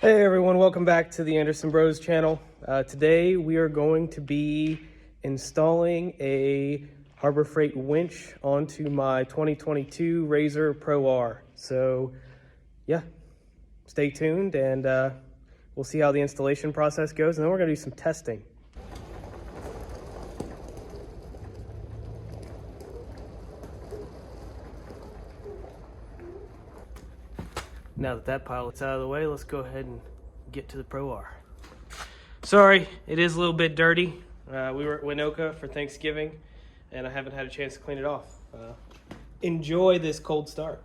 Hey everyone, welcome back to the Anderson Bros channel. Today we are going to be installing a Harbor Freight winch onto my 2022 RZR Pro R. So yeah, stay tuned and we'll see how the installation process goes, and then we're going to do some testing. Now that pilot's out of the way, let's go ahead and get to the Pro R. Sorry, it is a little bit dirty. We were at Winoka for Thanksgiving, and I haven't had a chance to clean it off. Enjoy this cold start.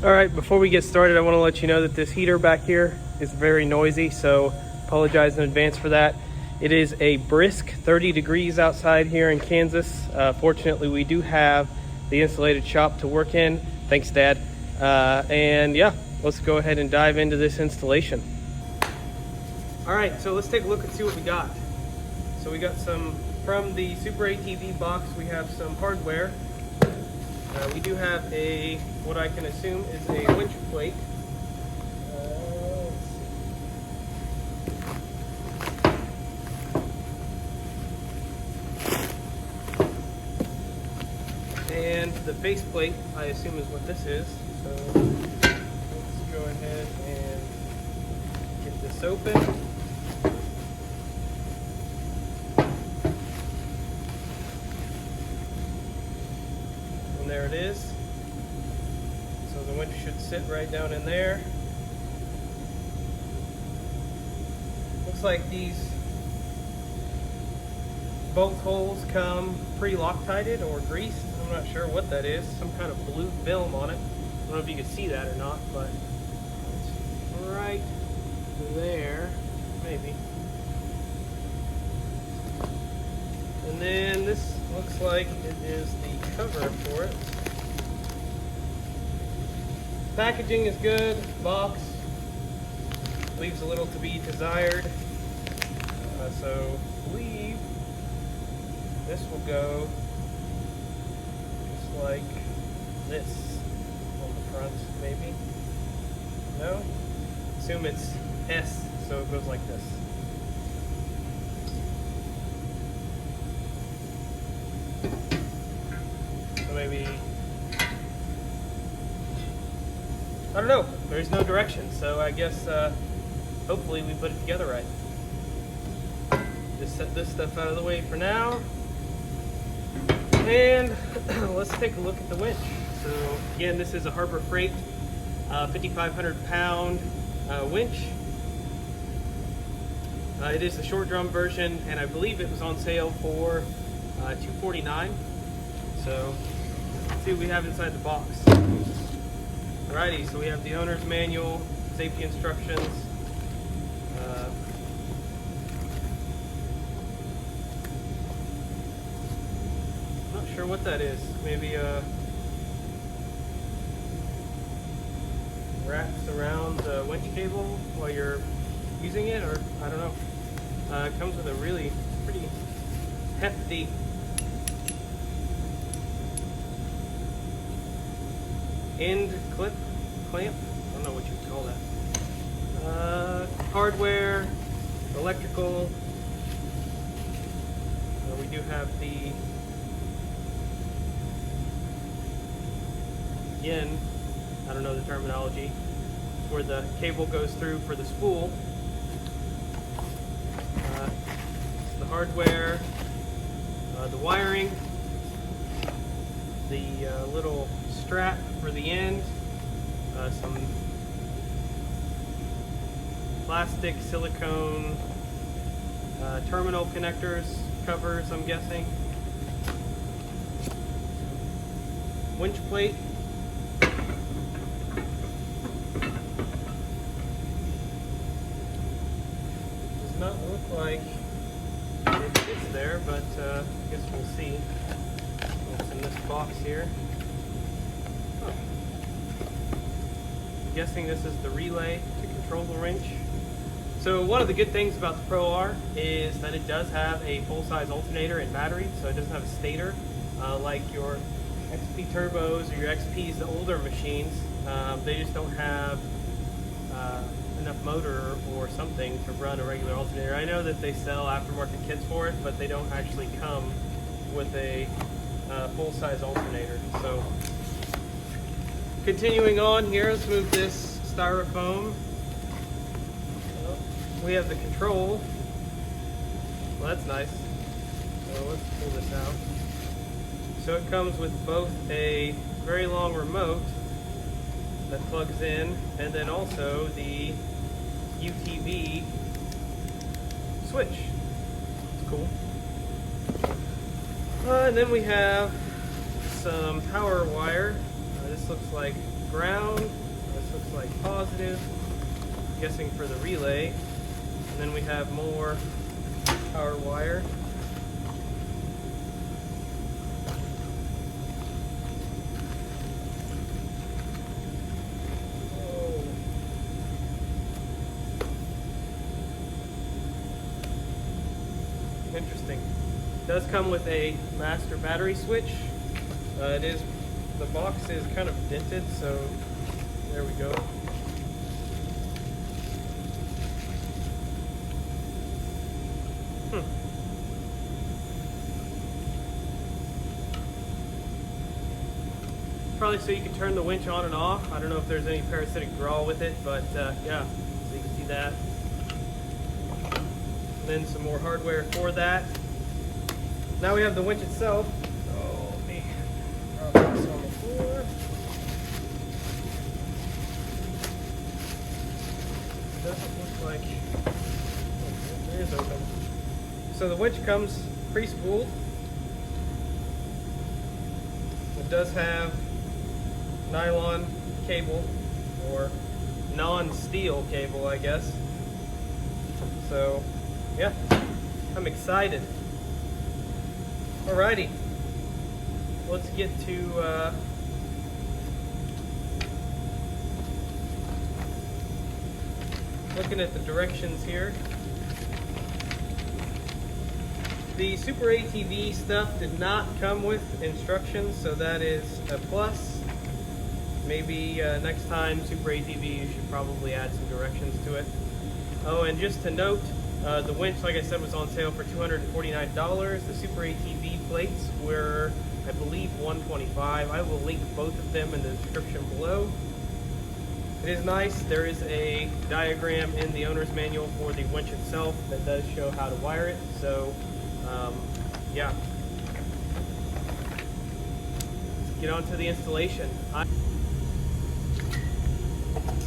All right, before we get started, I want to let you know that this heater back here is very noisy, so apologize in advance for that. It is a brisk 30 degrees outside here in Kansas. Fortunately, we do have the insulated shop to work in. Thanks, Dad. And yeah, let's go ahead and dive into this installation. All right, so let's take a look and see what we got. So we got some, from the Super ATV box, we have some hardware. We do have a, what I can assume is a winch plate. And the base plate, I assume, is what this is. So let's go ahead and get this open. There it is. So the winch should sit right down in there. Looks like these bolt holes come pre-Loctited or greased. I'm not sure what that is. Some kind of blue film on it. I don't know if you can see that or not, but it's right there, maybe. And then this looks like it is the cover for it. Packaging is good. Box leaves a little to be desired. So I believe this will go just like this on the front, maybe. No? Assume it's S, so it goes like this. Maybe, I don't know, there's no direction, so I guess hopefully we put it together right. Just set this stuff out of the way for now, and let's take a look at the winch. So again, this is a Harbor Freight 5,500 pound winch. It is the short drum version, and I believe it was on sale for $249. So let's see what we have inside the box. Alrighty, so we have the owner's manual, safety instructions. Not sure what that is. Maybe wraps around the winch cable while you're using it, or I don't know. It comes with a really pretty hefty end clamp. I don't know what you would call that. Hardware, electrical. We do have the, again, I don't know the terminology, where the cable goes through for the spool. hardware, the wiring, the little strap for the end, some plastic silicone terminal connectors, covers, I'm guessing. Winch plate. Does not look like it fits there, but I guess we'll see. What's in this box here? Huh. I'm guessing this is the relay to control the wrench. So one of the good things about the Pro R is that it does have a full-size alternator and battery, so it doesn't have a stator like your XP Turbos or your XPs, the older machines. They just don't have enough motor or something to run a regular alternator. I know that they sell aftermarket kits for it, but they don't actually come with a full-size alternator. So continuing on here, let's move this styrofoam. We have the control. Well, that's nice. So let's pull this out. So it comes with both a very long remote that plugs in, and then also the UTV switch. It's cool. And then we have some power wire. This looks like ground. This looks like positive. I'm guessing for the relay. And then we have more power wire. Interesting. It does come with a master battery switch. The box is kind of dented, so there we go. Probably so you can turn the winch on and off. I don't know if there's any parasitic draw with it, but yeah, so you can see that. And then some more hardware for that. Now we have the winch itself. So let me drop this on the floor. It doesn't look like, oh, it is open. So the winch comes pre-spooled. It does have nylon cable, or non-steel cable, I guess. So yeah, I'm excited. Alrighty, let's get to looking at the directions here. The Super ATV stuff did not come with instructions, so that is a plus. Maybe next time Super ATV, you should probably add some directions to it. Oh, and just to note, the winch, like I said, was on sale for $249. The Super ATV plates were, I believe, $125. I will link both of them in the description below. It is nice. There is a diagram in the owner's manual for the winch itself that does show how to wire it. So, yeah. Let's get on to the installation.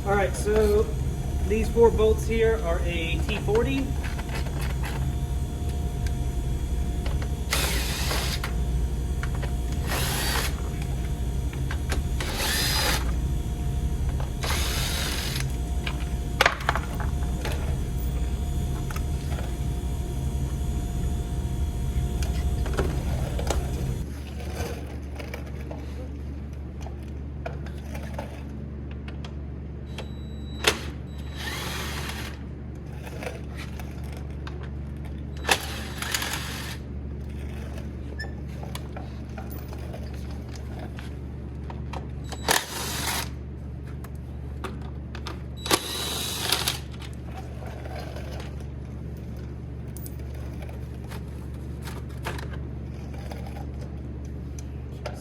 Alright, so these 4 bolts here are a T40.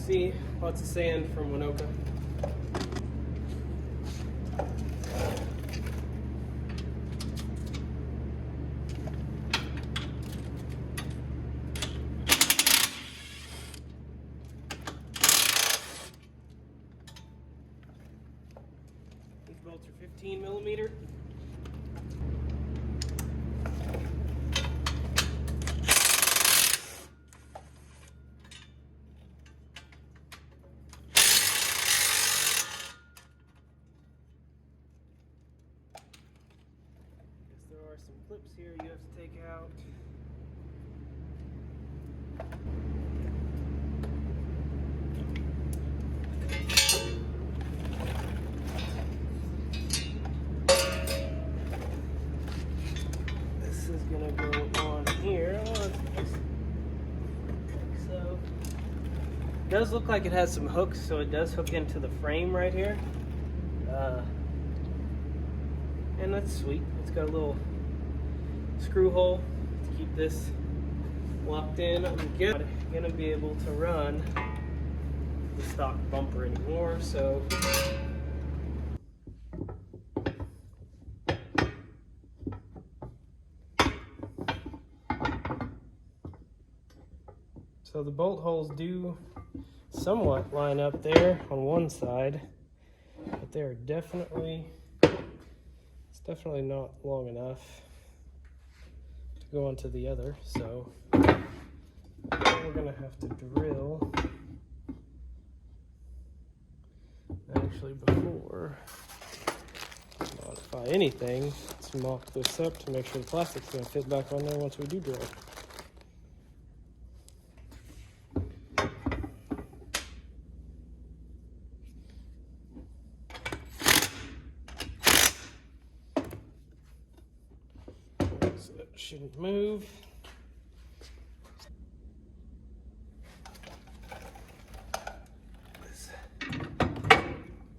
See, lots of sand from Winoka. bolts are 15 millimeter. There are some clips here you have to take out. This is gonna go on here. So it does look like it has some hooks, so it does hook into the frame right here. And that's sweet. It's got a little screw hole to keep this locked in. I'm gonna be able to run the stock bumper anymore, so the bolt holes do somewhat line up there on one side, but they're definitely not long enough to go onto the other, so we're gonna have to drill. Actually, before I modify anything, let's mock this up to make sure the plastic's gonna fit back on there once we do drill. Shouldn't move.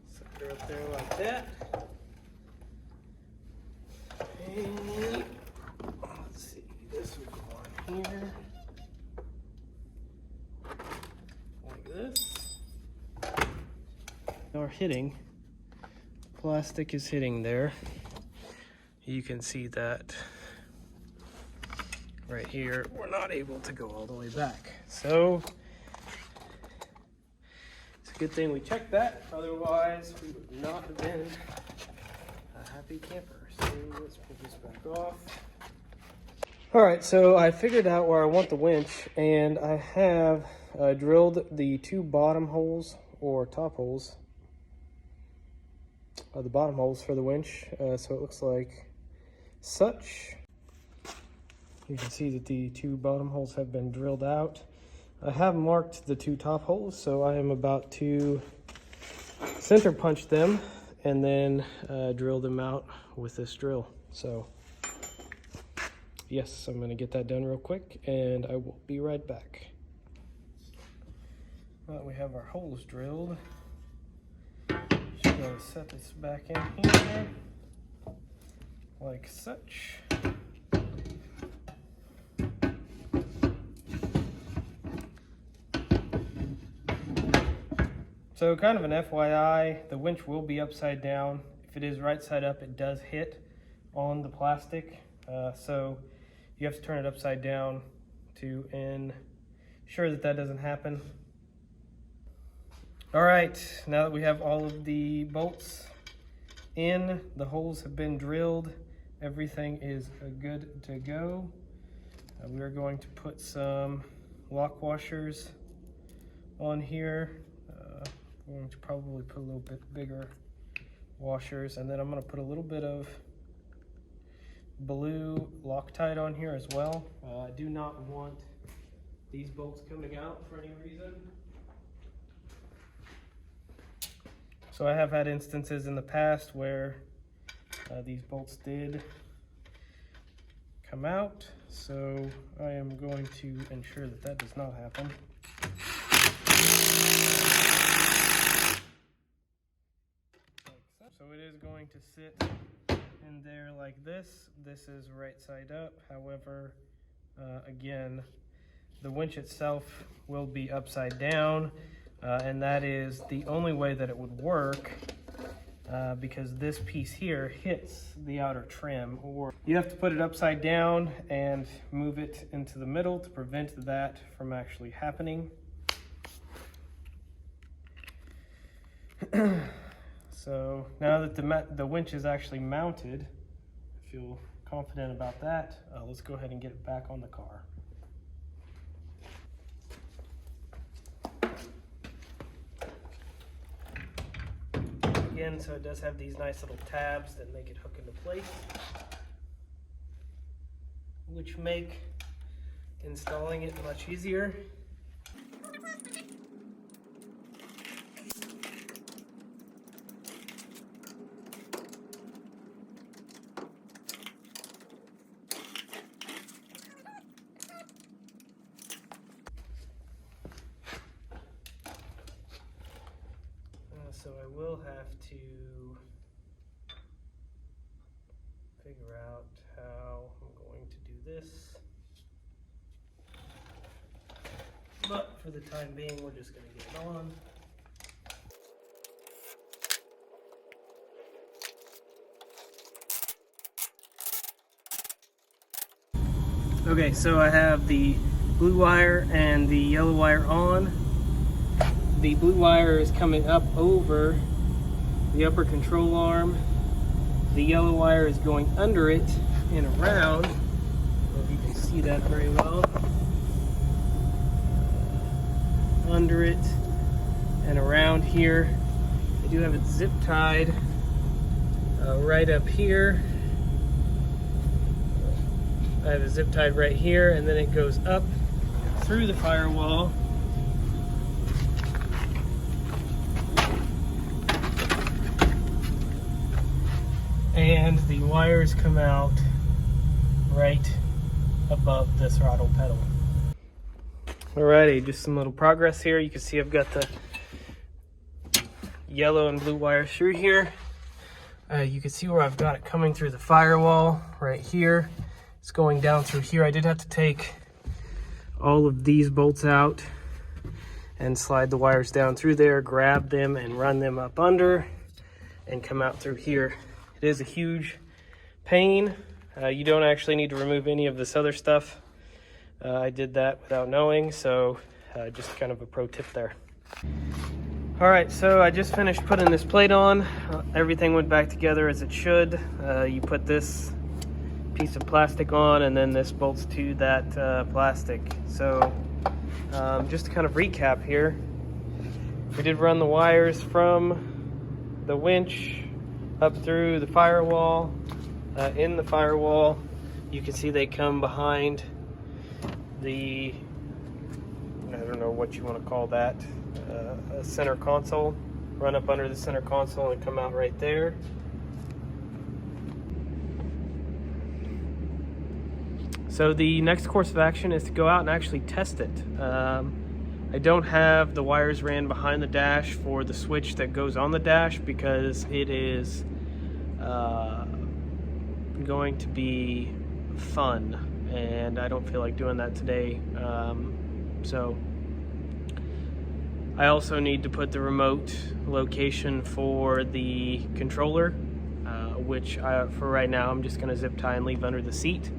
Sucker up there like that. And let's see, this will go on here. Like this. Are hitting. Plastic is hitting there. You can see that. Right here, we're not able to go all the way back. So it's a good thing we checked that. Otherwise, we would not have been a happy camper. So let's pull this back off. All right, so I figured out where I want the winch, and I have drilled the two bottom holes or top holes, the bottom holes for the winch. So it looks like such. You can see that the two bottom holes have been drilled out. I have marked the two top holes, so I am about to center punch them and then drill them out with this drill. So yes, I'm gonna get that done real quick and I will be right back. Now that we have our holes drilled, just gonna set this back in here like such. So kind of an FYI, the winch will be upside down. If it is right side up, it does hit on the plastic. So you have to turn it upside down to ensure that that doesn't happen. All right, now that we have all of the bolts in, the holes have been drilled, everything is good to go. We are going to put some lock washers on here. I'm going to probably put a little bit bigger washers, and then I'm going to put a little bit of blue Loctite on here as well. I do not want these bolts coming out for any reason. So I have had instances in the past where these bolts did come out, so I am going to ensure that that does not happen. So it is going to sit in there like this. This is right side up. However, again, the winch itself will be upside down, and that is the only way that it would work, because this piece here hits the outer trim. Or you have to put it upside down and move it into the middle to prevent that from actually happening. So now that the winch is actually mounted, I feel confident about that. Let's go ahead and get it back on the car. Again, so it does have these nice little tabs that make it hook into place, which make installing it much easier. So I will have to figure out how I'm going to do this. But for the time being, we're just going to get it on. Okay, so I have the blue wire and the yellow wire on. The blue wire is coming up over the upper control arm. The yellow wire is going under it and around. I don't know if you can see that very well. Under it and around here. I do have it zip tied right up here. I have it zip tied right here, and then it goes up through the firewall. And the wires come out right above the throttle pedal. Alrighty, just some little progress here. You can see I've got the yellow and blue wire through here. You can see where I've got it coming through the firewall right here. It's going down through here. I did have to take all of these bolts out and slide the wires down through there, grab them and run them up under and come out through here. It is a huge pain. You don't actually need to remove any of this other stuff. I did that without knowing, so just kind of a pro tip there. All right, so I just finished putting this plate on. Everything went back together as it should. You put this piece of plastic on, and then this bolts to that plastic. So just to kind of recap here, we did run the wires from the winch up through the firewall. In the firewall, you can see they come behind the, I don't know what you want to call that, a center console. Run up under the center console and come out right there. So the next course of action is to go out and actually test it. I don't have the wires ran behind the dash for the switch that goes on the dash because it is going to be fun, and I don't feel like doing that today. So I also need to put the remote location for the controller, which for right now I'm just going to zip tie and leave under the seat.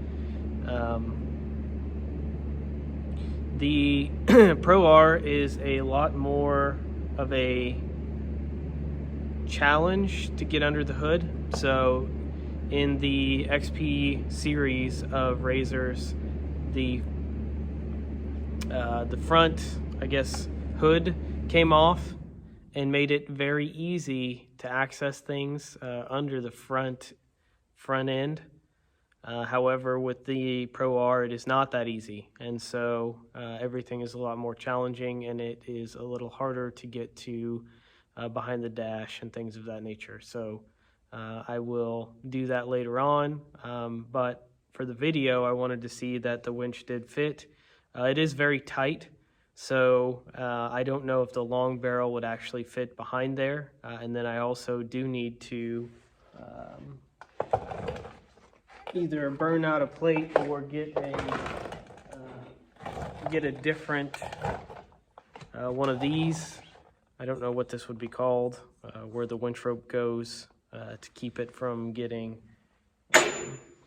The Pro R is a lot more of a challenge to get under the hood. So in the XP series of RZRs, the front, I guess, hood came off and made it very easy to access things under the front end. However, with the Pro R, it is not that easy, and so everything is a lot more challenging, and it is a little harder to get to behind the dash and things of that nature. So I will do that later on, but for the video, I wanted to see that the winch did fit. It is very tight, so I don't know if the long barrel would actually fit behind there, and then I also do need to either burn out a plate or get a different one of these. I don't know what this would be called, where the winch rope goes to keep it from getting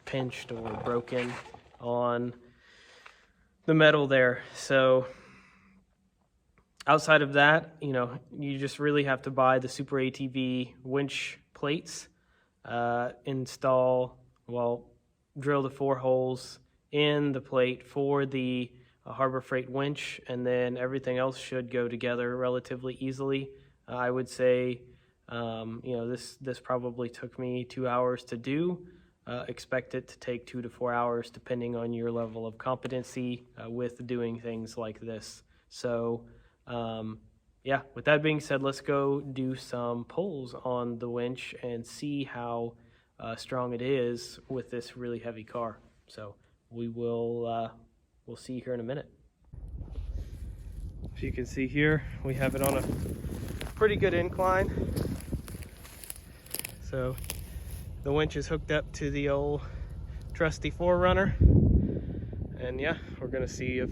pinched or broken on the metal there. So Outside of that, you know, you just really have to buy the Super ATV winch plates, drill the 4 holes in the plate for the Harbor Freight winch, and then everything else should go together relatively easily. I would say, you know, this probably took me 2 hours to do. Expect it to take 2 to 4 hours depending on your level of competency with doing things like this. So yeah, with that being said, let's go do some pulls on the winch and see how strong it is with this really heavy car. So we'll see you here in a minute. As you can see here, we have it on a pretty good incline. So the winch is hooked up to the old trusty 4Runner, and yeah, we're gonna see if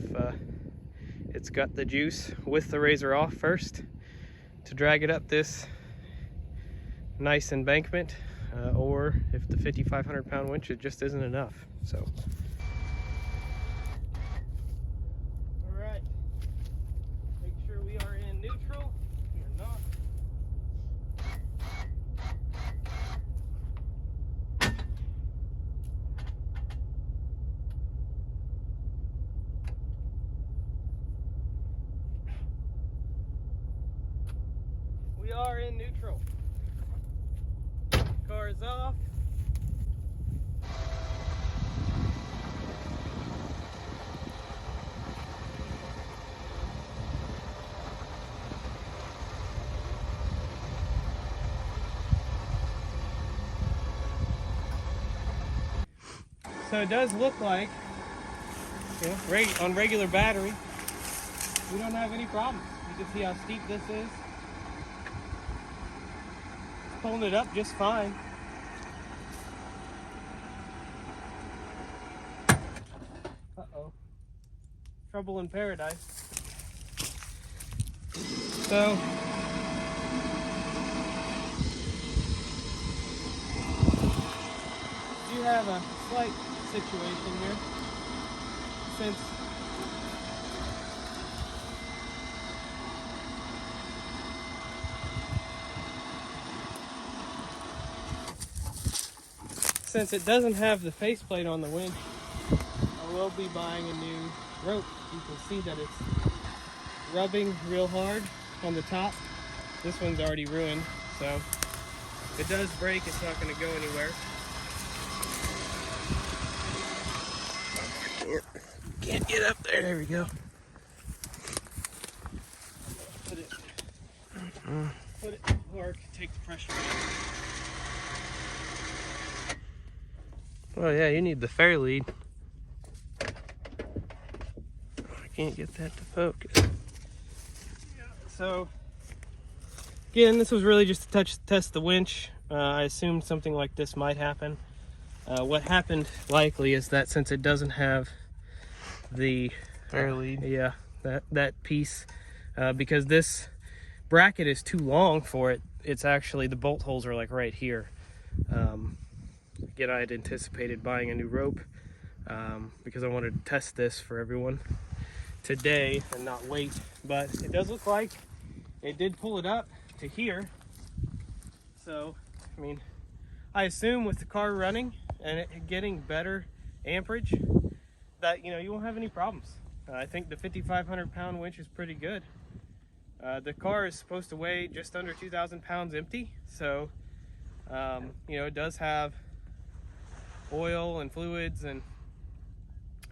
it's got the juice with the RZR off first to drag it up this nice embankment, or if the 5,500 pound winch, it just isn't enough. So all right, make sure we are in neutral. We are not. We are in neutral. Car is off. So it does look like, you know, on regular battery, we don't have any problems. You can see how steep this is. It's pulling it up just fine. Uh-oh. Trouble in paradise. So you have a slight situation here. Since it doesn't have the faceplate on the winch, I will be buying a new rope. You can see that it's rubbing real hard on the top. This one's already ruined, so if it does break, it's not going to go anywhere. Can't get up there. There we go. Put it in park, take the pressure off. Oh yeah, you need the fair lead. I can't get that to focus. Yeah, so again, this was really just to test the winch. I assumed something like this might happen. What happened likely is that since it doesn't have the fair lead, yeah, that piece, because this bracket is too long for it, it's actually, the bolt holes are like right here. Again, I had anticipated buying a new rope because I wanted to test this for everyone today and not wait, but it does look like it did pull it up to here. So I mean, I assume with the car running and it getting better amperage that, you know, you won't have any problems. I think the 5,500 pound winch is pretty good. The car is supposed to weigh just under 2,000 pounds empty, so you know, it does have oil and fluids and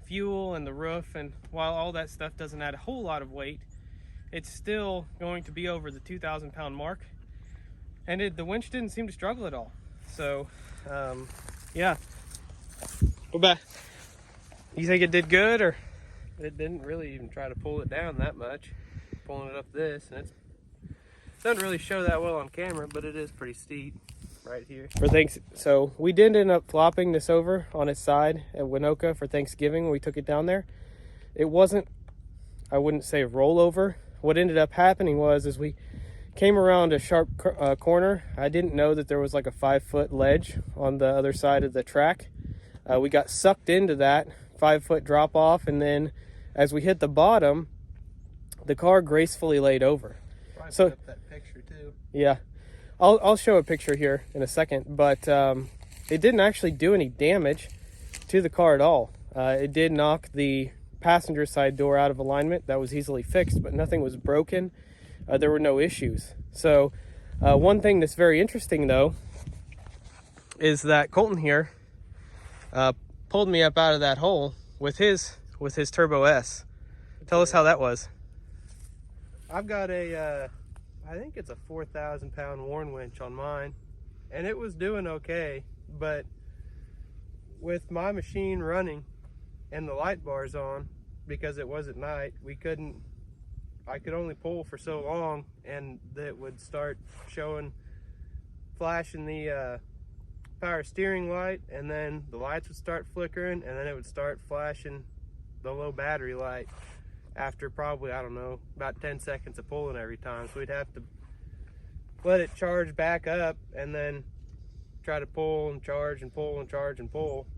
fuel and the roof, and while all that stuff doesn't add a whole lot of weight, it's still going to be over the 2,000 pound mark, and the winch didn't seem to struggle at all. So yeah, we're back. You think it did good, or it didn't really even try to pull it down that much? Pulling it up this, and it doesn't really show that well on camera, but it is pretty steep right here. So we did end up flopping this over on its side at Winoka for Thanksgiving when we took it down there. It wasn't, I wouldn't say rollover. What ended up happening was, as we came around a sharp corner, I didn't know that there was like a 5-foot ledge on the other side of the track. We got sucked into that 5-foot drop off, and then as we hit the bottom, the car gracefully laid over. Probably So put up that picture too. yeah, I'll show a picture here in a second, but it didn't actually do any damage to the car at all. It did knock the passenger side door out of alignment. That was easily fixed, but nothing was broken. There were no issues. So one thing that's very interesting though is that Colton here pulled me up out of that hole with his Turbo S. Tell us how that was. I've got a I think it's a 4,000 pound Warn winch on mine, and it was doing okay, but with my machine running and the light bars on, because it was at night, I could only pull for so long, and it would start flashing the power steering light, and then the lights would start flickering, and then it would start flashing the low battery light after probably, I don't know, about 10 seconds of pulling every time. So we'd have to let it charge back up and then try to pull and charge and pull and charge and pull,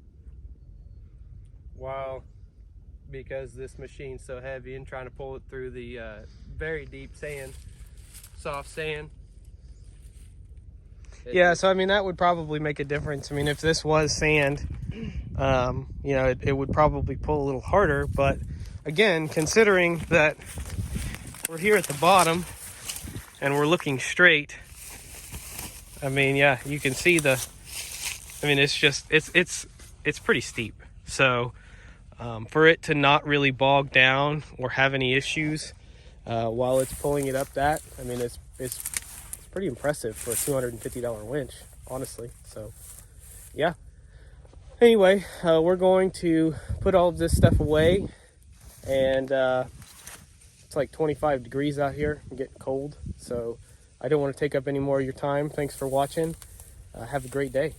because this machine's so heavy, and trying to pull it through the very deep sand, soft sand. Yeah, so I mean, that would probably make a difference. I mean, if this was sand, you know, it would probably pull a little harder. But again, considering that we're here at the bottom and we're looking straight, I mean, yeah, you can see I mean, it's pretty steep. So for it to not really bog down or have any issues while it's pulling it up that, I mean, it's pretty impressive for a $250 winch, honestly. So yeah, anyway, we're going to put all of this stuff away, and it's like 25 degrees out here and getting cold, so I don't want to take up any more of your time. Thanks for watching. Have a great day.